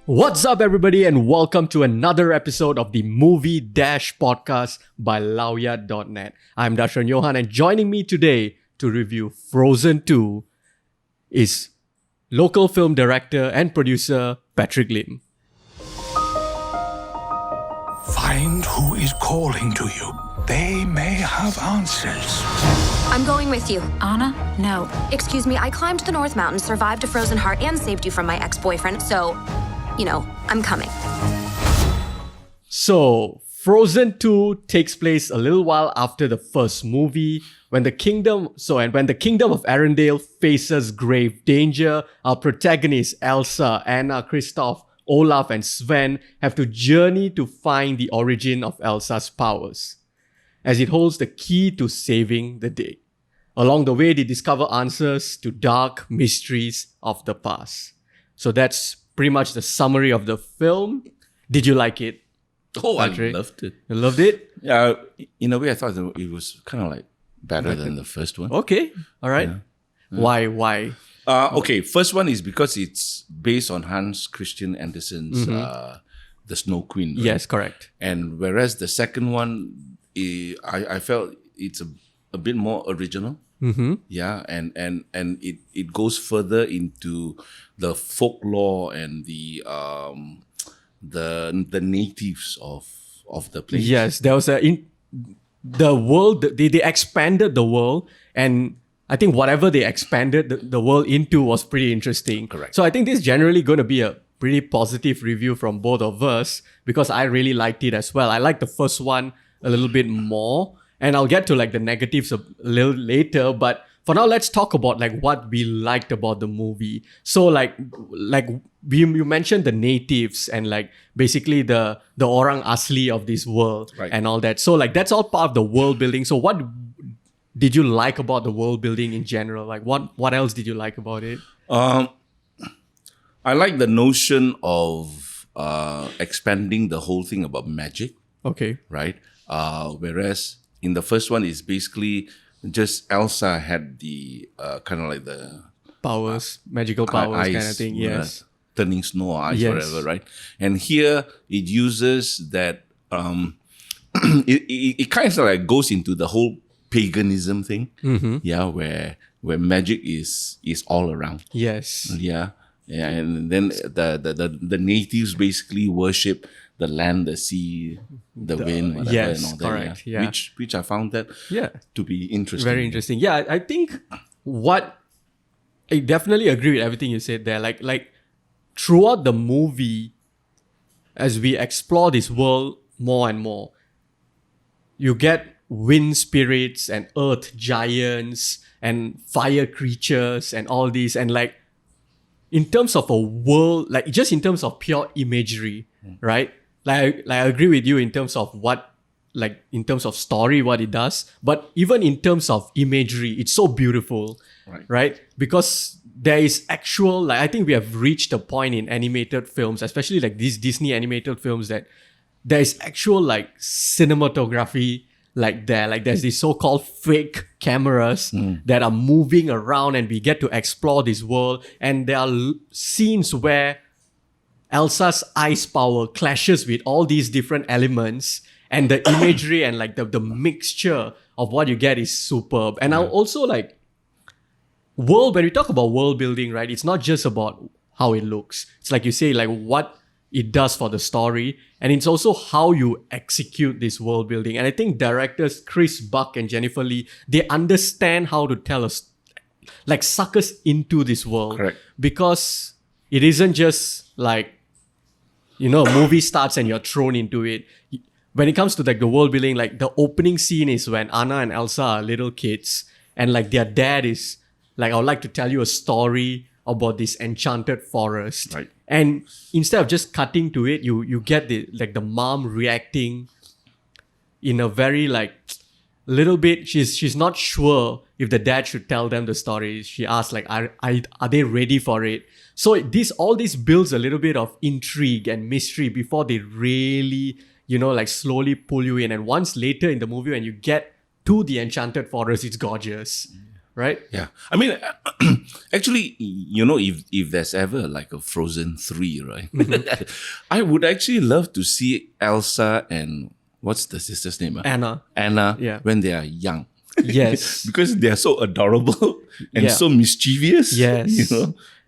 What's up, everybody, and welcome to another episode of the MovieDash podcast by Laoya.net. I'm Dashran Yohan, and joining me today to review Frozen 2 is local film director and producer Patrick Lim. Find who is calling to you. They may have answers. I'm going with you. Anna? No. Excuse me, I climbed the North Mountain, survived a frozen heart, and saved you from my ex-boyfriend, so, I'm coming. So, Frozen 2 takes place a little while after the first movie, when the kingdom of Arendelle faces grave danger. Our protagonists Elsa, Anna, Kristoff, Olaf, and Sven have to journey to find the origin of Elsa's powers, as it holds the key to saving the day. Along the way, they discover answers to dark mysteries of the past. So that's pretty much the summary of the film. Did you like it? Oh, Patrick? I loved it. You loved it? Yeah, in a way, I thought it was kind of like better than the first one. Okay, all right. Yeah. Why? Okay, first one is because it's based on Hans Christian Andersen's The Snow Queen. Right? Yes, correct. And whereas the second one, I felt it's a bit more original. Mm-hmm. Yeah, and it goes further into the folklore and the natives of the place. Yes, there was the world. They expanded the world, and I think whatever they expanded the world into was pretty interesting. Correct. So I think this is generally going to be a pretty positive review from both of us because I really liked it as well. I liked the first one a little bit more, and I'll get to like the negatives a little later. But for now, let's talk about like what we liked about the movie. So like you mentioned the natives and like basically the orang asli of this world, right, and all that. So like that's all part of the world building. So what did you like about the world building in general? Like what else did you like about it? I like the notion of expanding the whole thing about magic. Okay. Right? Whereas in the first one, it's basically just Elsa had the kind of like the powers, magical powers ice, kind of thing. Yes. Turning snow or ice, Yes. whatever, right? And here it uses that, it kind of like goes into the whole paganism thing. Mm-hmm. Yeah, where magic is all around. Yes. Yeah. Yeah, and then the natives basically worship the land, the sea, the wind, whatever, yes, and all that. correct, yeah. Which I found that to be interesting. Very interesting. Yeah, I think I definitely agree with everything you said there. Like throughout the movie, as we explore this world more and more, you get wind spirits and earth giants and fire creatures and all these, and like in terms of a world, like just in terms of pure imagery, right? Like I agree with you in terms of in terms of story, what it does. But even in terms of imagery, it's so beautiful, right? Because there is actual, like I think we have reached a point in animated films, especially like these Disney animated films, that there is actual like cinematography like there. Like there's these so-called fake cameras that are moving around and we get to explore this world. And there are scenes where Elsa's ice power clashes with all these different elements, and the imagery and like the mixture of what you get is superb. And I'll also like when we talk about world building, right? It's not just about how it looks. It's like you say, like what it does for the story, and it's also how you execute this world building. And I think directors Chris Buck and Jennifer Lee, they understand how to tell us, like suck us into this world. Correct. Because it isn't just like, a movie starts and you're thrown into it. When it comes to like the world building, like the opening scene is when Anna and Elsa are little kids, and like their dad is like, I would like to tell you a story about this enchanted forest. Right. And instead of just cutting to it, you get the mom reacting in a very like little bit. She's not sure if the dad should tell them the story. She asks like, are they ready for it? So all this builds a little bit of intrigue and mystery before they really, like slowly pull you in. And once later in the movie, when you get to the enchanted forest, it's gorgeous. right? Yeah. I mean, actually, if there's ever like a Frozen 3, right? I would actually love to see Elsa and what's the sister's name? Anna. Yeah. When they are young. Yes. Because they are so adorable and Yeah. so mischievous. Yes.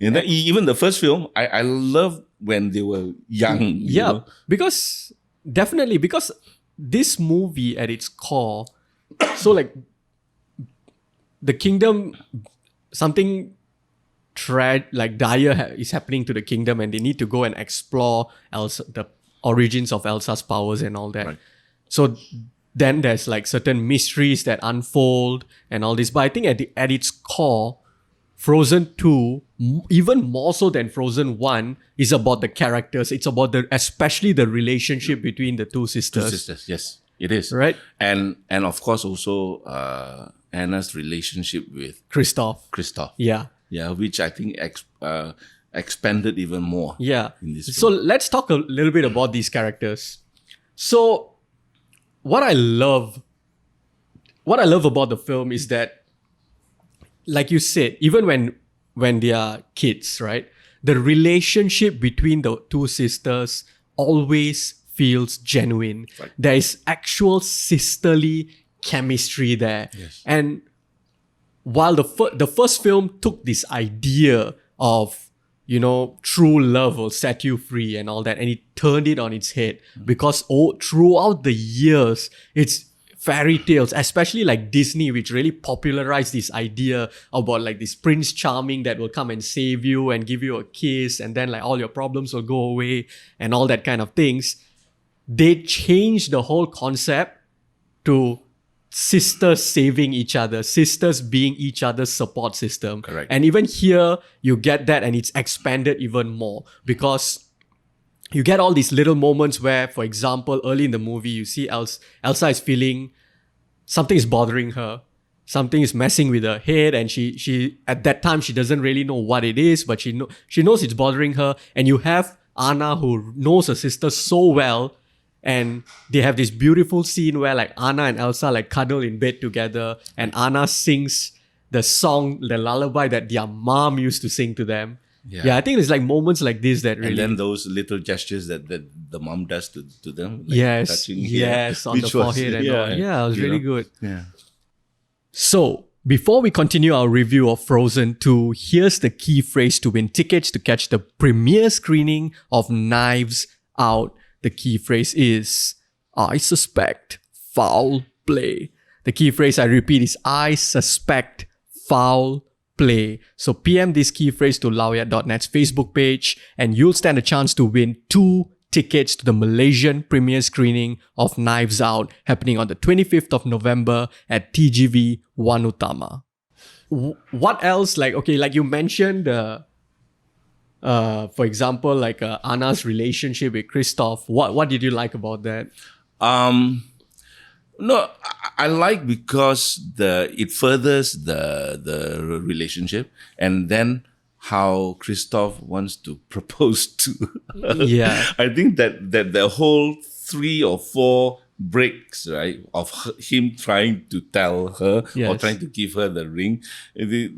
Even the first film, I love when they were young. Yeah, because this movie at its core, so like the kingdom, something dire is happening to the kingdom, and they need to go and explore Elsa, the origins of Elsa's powers and all that. Right. So then there's like certain mysteries that unfold and all this. But I think at its core, Frozen 2, even more so than Frozen 1, is about the characters. It's about especially the relationship between the two sisters. Two sisters, yes, it is. Right. And of course also Anna's relationship with Kristoff. Yeah. Yeah, which I think expanded even more. Yeah. In this So film. let's talk a little bit about these characters. So what I love about the film is that, like you said, even when they are kids, right? The relationship between the two sisters always feels genuine. Right. There is actual sisterly chemistry there. Yes. And while the first film took this idea of, true love will set you free and all that, and it turned it on its head, because throughout the years, it's fairy tales, especially like Disney, which really popularized this idea about like this Prince Charming that will come and save you and give you a kiss, and then like all your problems will go away and all that kind of things. They changed the whole concept to sisters saving each other, sisters being each other's support system. Correct. And even here, you get that, and it's expanded even more, because you get all these little moments where, for example, early in the movie, you see Elsa is feeling something is bothering her. Something is messing with her head, and she at that time, she doesn't really know what it is, but she knows it's bothering her. And you have Anna, who knows her sister so well, and they have this beautiful scene where like Anna and Elsa like cuddle in bed together, and Anna sings the song, the lullaby that their mom used to sing to them. Yeah, I think it's like moments like this that really... And then those little gestures that the mom does to them. Like yes, touching on the forehead and all. Yeah, it was really good. Yeah. So, before we continue our review of Frozen 2, here's the key phrase to win tickets to catch the premiere screening of Knives Out. The key phrase is, I suspect foul play. The key phrase, I repeat, is I suspect foul play. So PM this key phrase to Lawyat.net's Facebook page, and you'll stand a chance to win 2 tickets to the Malaysian premiere screening of Knives Out, happening on the 25th of November at TGV One Utama. What else? Like you mentioned, for example, like Anna's relationship with Kristoff. What did you like about that? No, I like because it furthers the relationship, and then how Kristoff wants to propose to her. Yeah. I think that the whole 3 or 4 breaks, right, of him trying to tell her or trying to give her the ring. They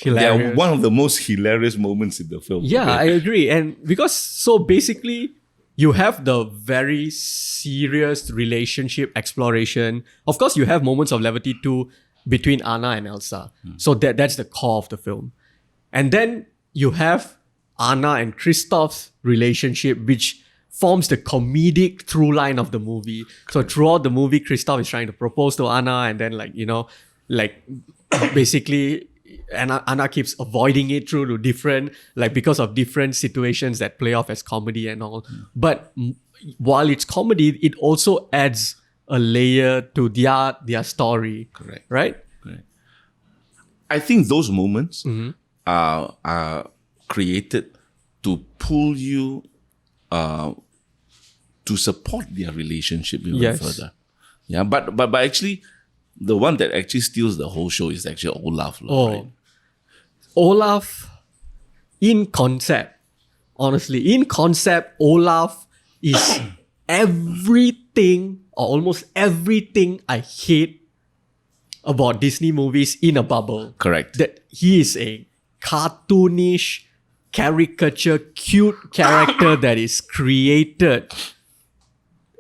are one of the most hilarious moments in the film. Yeah, I agree. And because, so basically, you have the very serious relationship exploration. Of course, you have moments of levity too between Anna and Elsa. So that's the core of the film. And then you have Anna and Kristoff's relationship, which forms the comedic through line of the movie. So throughout the movie, Kristoff is trying to propose to Anna, and then basically Anna keeps avoiding it through to different, because of different situations that play off as comedy and all. But while it's comedy, it also adds a layer to their story. Correct. Right? Correct. I think those moments are created to pull you to support their relationship even further. Yeah, but actually, the one that actually steals the whole show is actually Olaf. Right? Olaf, in concept, Olaf is everything or almost everything I hate about Disney movies in a bubble. Correct. That he is a cartoonish, caricature, cute character that is created,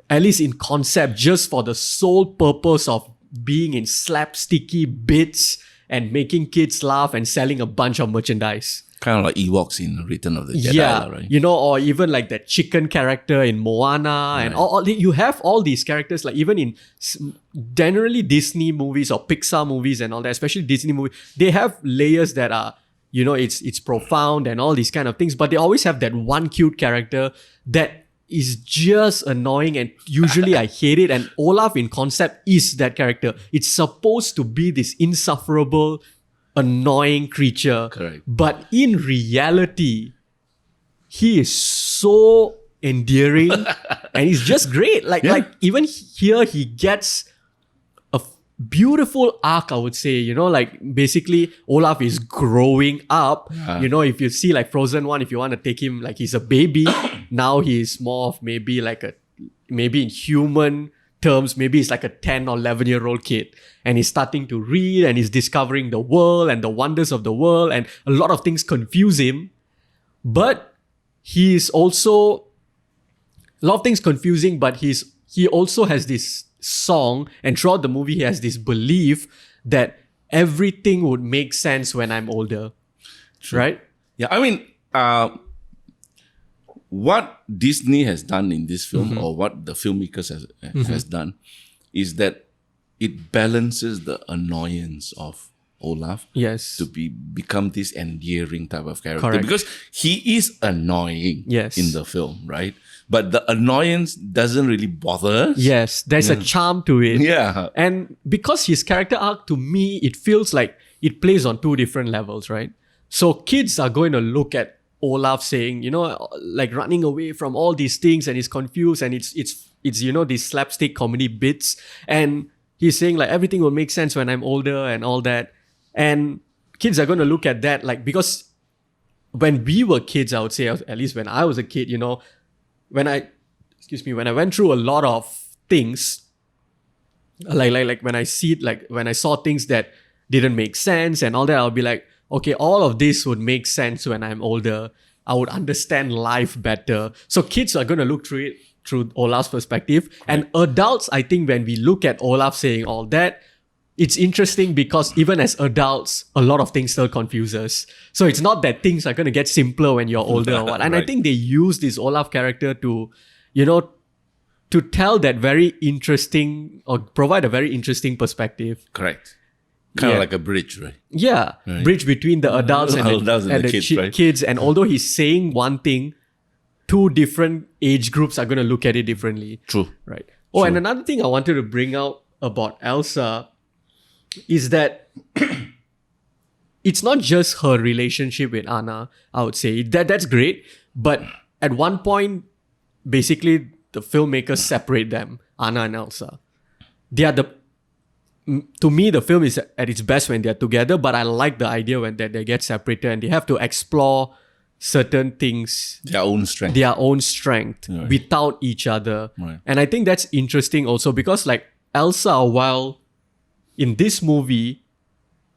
at least in concept, just for the sole purpose of being in slapsticky bits and making kids laugh and selling a bunch of merchandise. Kind of like Ewoks in Return of the Jedi, right? You know, or even like that chicken character in Moana, and all you have all these characters, like even in generally Disney movies or Pixar movies and all that, especially Disney movies, they have layers that are, you know, it's profound and all these kind of things, but they always have that one cute character that is just annoying, and usually I hate it. And Olaf in concept is that character. It's supposed to be this insufferable, annoying creature. Correct. But in reality, he is so endearing and he's just great. Like even here, he gets a beautiful arc, I would say. You know, like basically Olaf is growing up. You know, if you see like Frozen 1, if you want to take him like he's a baby, now he's more of maybe in human terms, maybe he's like a 10 or 11-year-old kid, and he's starting to read and he's discovering the world and the wonders of the world, and a lot of things confuse him. But he's also a lot of things confusing, but he also has this song, and throughout the movie he has this belief that everything would make sense when I'm older. True. Right? Yeah, I mean, what Disney has done in this film, or what the filmmakers has done, is that it balances the annoyance of Olaf to become this endearing type of character. Correct. Because he is annoying in the film, right? But the annoyance doesn't really bother us. Yes, there's a charm to it. Yeah. And because his character arc, to me, it feels like it plays on two different levels, right? So kids are going to look at Olaf saying, you know, like running away from all these things, and he's confused, and it's you know, these slapstick comedy bits, and he's saying like everything will make sense when I'm older and all that. And kids are going to look at that like, because when we were kids, I would say, at least when I was a kid, you know, when I went through a lot of things, like when I saw things that didn't make sense and all that, I'll be like, okay, all of this would make sense when I'm older. I would understand life better. So kids are going to look through it through Olaf's perspective. And adults, I think when we look at Olaf saying all that, it's interesting because even as adults, a lot of things still confuse us. So it's not that things are going to get simpler when you're older or what. And I think they use this Olaf character to, you know, to tell that very interesting, or provide a very interesting perspective. Correct. Kind of like a bridge, right? Yeah. Right. Bridge between the adults and the kids. And although he's saying one thing, two different age groups are going to look at it differently. True. Right. Oh, and another thing I wanted to bring out about Elsa is that it's not just her relationship with Anna, I would say. That's great. But at one point, basically, the filmmakers separate them, Anna and Elsa. They are to me, the film is at its best when they're together, but I like the idea when they get separated and they have to explore certain things, their own strength right, without each other. Right. And I think that's interesting also because like Elsa, while in this movie,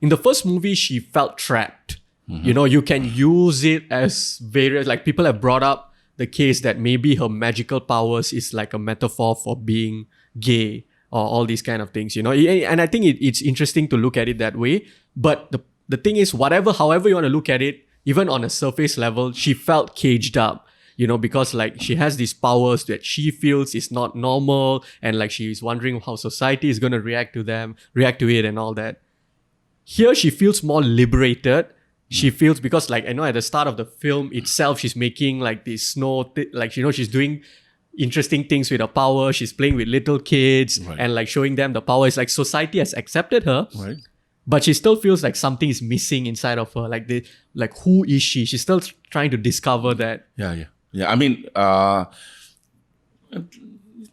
in the first movie, she felt trapped. Mm-hmm. You know, you can use it as various, like people have brought up the case that maybe her magical powers is like a metaphor for being gay or all these kind of things, you know. And I think it's interesting to look at it that way. But the thing is, however you want to look at it, even on a surface level, she felt caged up, you know, because like she has these powers that she feels is not normal, and like she's wondering how society is going to react to it and all that. Here she feels more liberated. She feels, because like, I know at the start of the film itself, she's making like this like, you know, she's doing interesting things with her power. She's playing with little kids and like showing them the power. It's like society has accepted her. Right. But she still feels like something is missing inside of her. Like who is she? She's still trying to discover that. Yeah. I mean,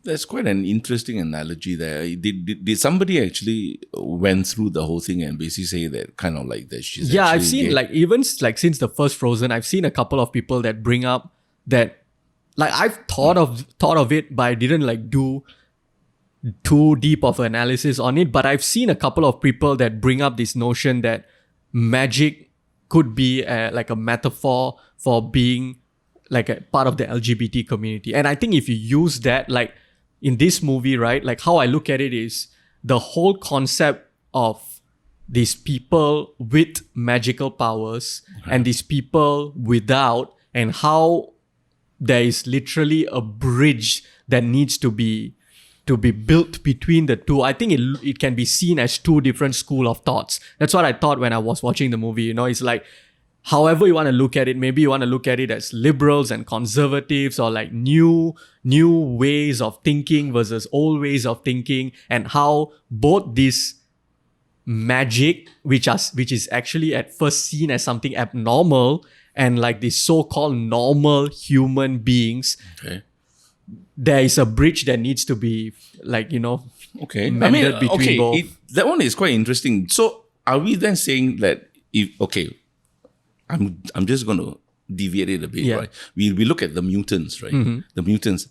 that's quite an interesting analogy there. Did somebody actually went through the whole thing and basically say that kind of like that she's I've seen gay? Like even like since the first Frozen, I've seen a couple of people that bring up that, like I've thought of it, but I didn't like do too deep of analysis on it, but I've seen a couple of people that bring up this notion that magic could be like a metaphor for being like a part of the LGBT community. And I think if you use that, like in this movie, right, like how I look at it is the whole concept of these people with magical powers and these people without, and how there is literally a bridge that needs to be built between the two. I think it can be seen as two different school of thoughts. That's what I thought when I was watching the movie. You know, it's like, however you want to look at it, maybe you want to look at it as liberals and conservatives, or like new ways of thinking versus old ways of thinking, and how both this magic, which is actually at first seen as something abnormal, and like these so-called normal human beings, there is a bridge that needs to be, like, you know, mended between both. That one is quite interesting. So are we then saying that I'm just going to deviate it a bit, right? We look at the mutants, right? The mutants,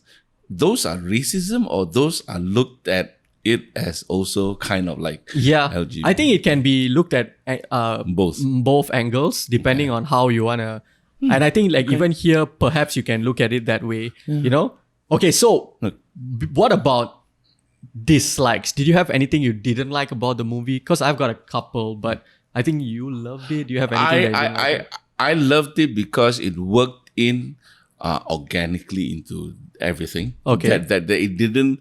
those are racism, or those are looked at it as also kind of like LGBT? I think it can be looked at both angles, depending on how you want to. And I think like even here, perhaps you can look at it that way, you know? Okay, so what about dislikes? Did you have anything you didn't like about the movie? Because I've got a couple, but I think you loved it. Do you have anything that you didn't like? I loved it because it worked in organically into everything. Okay. That it didn't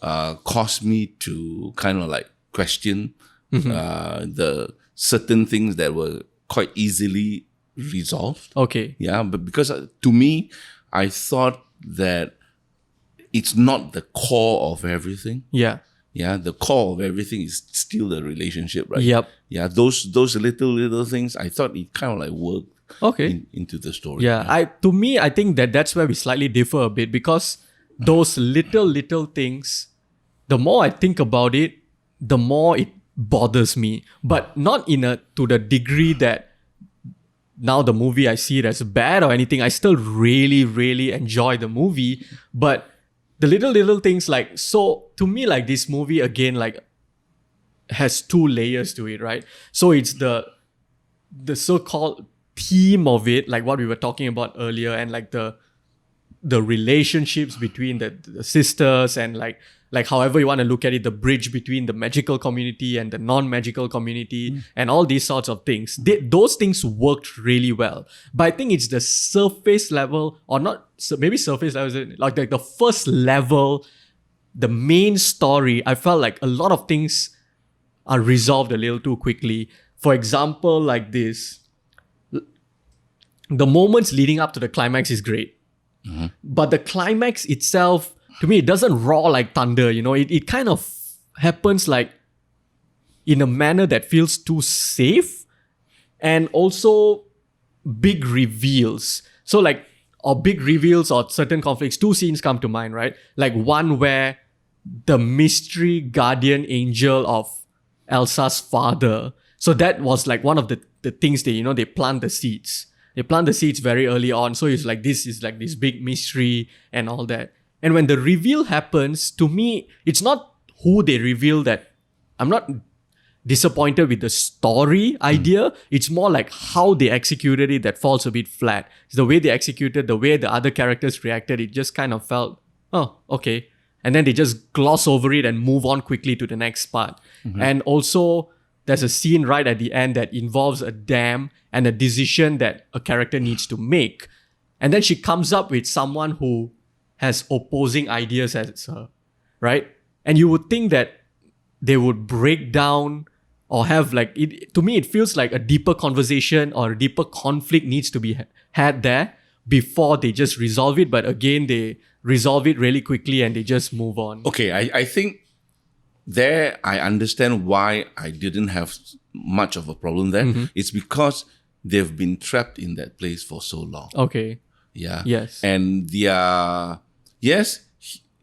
cause me to kind of like question the certain things that were quite easily resolved. Okay. Yeah, but because to me, I thought that it's not the core of everything. Yeah. Yeah, the core of everything is still the relationship, right? Yep. Yeah, those little things, I thought it kind of like worked into the story. Yeah, I think that's where we slightly differ a bit, because those little things, the more I think about it, the more it bothers me. But not to the degree that now the movie I see it as bad or anything. I still really, really enjoy the movie. But the little things, like, so to me, like, this movie again, like, has two layers to it, right? So it's the so-called theme of it, like what we were talking about earlier, and like the relationships between the sisters, and like however you want to look at it, the bridge between the magical community and the non-magical community, and all these sorts of things. Those things worked really well. But I think it's the surface level, or not, maybe surface level, like the first level, the main story, I felt like a lot of things are resolved a little too quickly. For example, like this, the moments leading up to the climax is great. But the climax itself, to me, it doesn't roar like thunder, you know. It kind of happens like in a manner that feels too safe, and also big reveals. So like, or big reveals or certain conflicts, two scenes come to mind, right? Like one where the mystery guardian angel of Elsa's father. So that was like one of the things they, you know, they plant the seeds. They plant the seeds very early on. So it's like, this is like this big mystery and all that. And when the reveal happens, to me, it's not who they reveal that. I'm not disappointed with the story idea. It's more like how they executed it that falls a bit flat. It's the way they executed, the way the other characters reacted, it just kind of felt, oh, okay. And then they just gloss over it and move on quickly to the next part. And also, there's a scene right at the end that involves a dam and a decision that a character needs to make. And then she comes up with someone who has opposing ideas as her, right? And you would think that they would break down or have like, to me, it feels like a deeper conversation or a deeper conflict needs to be had there before they just resolve it. But again, they resolve it really quickly and they just move on. Okay, I think there I understand why I didn't have much of a problem there. It's because they've been trapped in that place for so long. Okay. Yeah. Yes. And yes,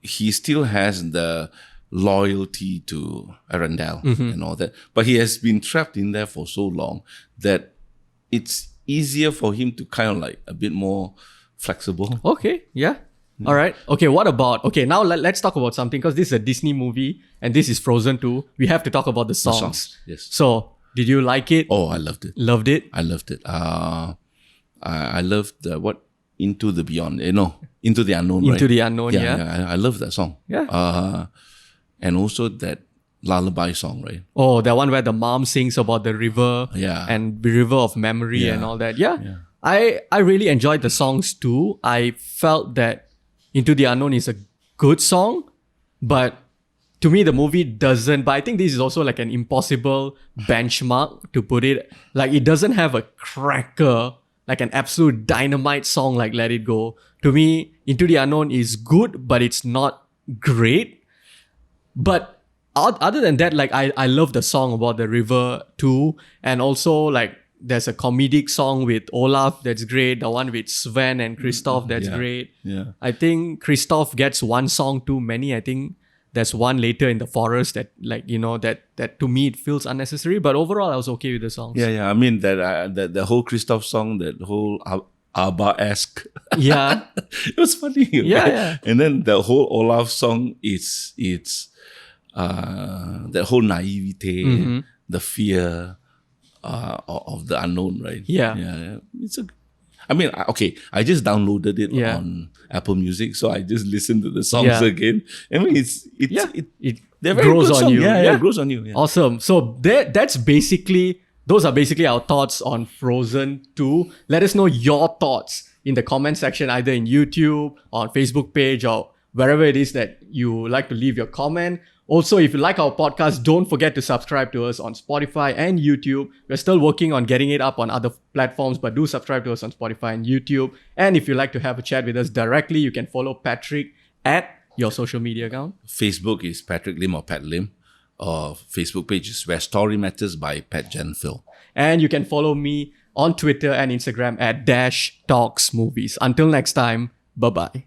he still has the loyalty to Arundel and all that. But he has been trapped in there for so long that it's easier for him to kind of like a bit more flexible. Okay. Yeah. All right. Okay, what about... Okay, now let's talk about something, because this is a Disney movie and this is Frozen 2. We have to talk about the songs. Yes. So, did you like it? Oh, I loved it. Loved it? I loved it. I loved Into the Beyond. Into the Unknown. Into right? the Unknown, yeah. I love that song. Yeah. And also that lullaby song, right? Oh, that one where the mom sings about the river and the river of memory and all that. Yeah. I really enjoyed the songs too. I felt that Into the Unknown is a good song, but to me the movie doesn't. But I think this is also like an impossible benchmark to put it. Like, it doesn't have a cracker, like an absolute dynamite song like Let It Go. To me, Into the Unknown is good, but it's not great. But other than that, like, I love the song about the river too. And also, like, there's a comedic song with Olaf that's great. The one with Sven and Kristoff that's great. Yeah. I think Kristoff gets one song too many. I think there's one later in the forest that, like, that to me it feels unnecessary. But overall, I was okay with the songs. Yeah. I mean, that the whole Kristoff song, that whole ABBA-esque. Yeah. It was funny. Yeah, right? yeah. And then the whole Olaf song, it's that whole naivete, the fear of the unknown, right? Yeah. I just downloaded it on Apple Music, so I just listened to the songs again. I mean, it grows on you. Yeah, it grows on you. Yeah. Awesome. So those are basically our thoughts on Frozen 2. Let us know your thoughts in the comment section, either in YouTube, on Facebook page, or wherever it is that you like to leave your comment. Also, if you like our podcast, don't forget to subscribe to us on Spotify and YouTube. We're still working on getting it up on other platforms, but do subscribe to us on Spotify and YouTube. And if you'd like to have a chat with us directly, you can follow Patrick at your social media account. Facebook is Patrick Lim or Pat Lim. Facebook page is Where Story Matters by Pat Jen Phil. And you can follow me on Twitter and Instagram at @talksmovies. Until next time, bye-bye.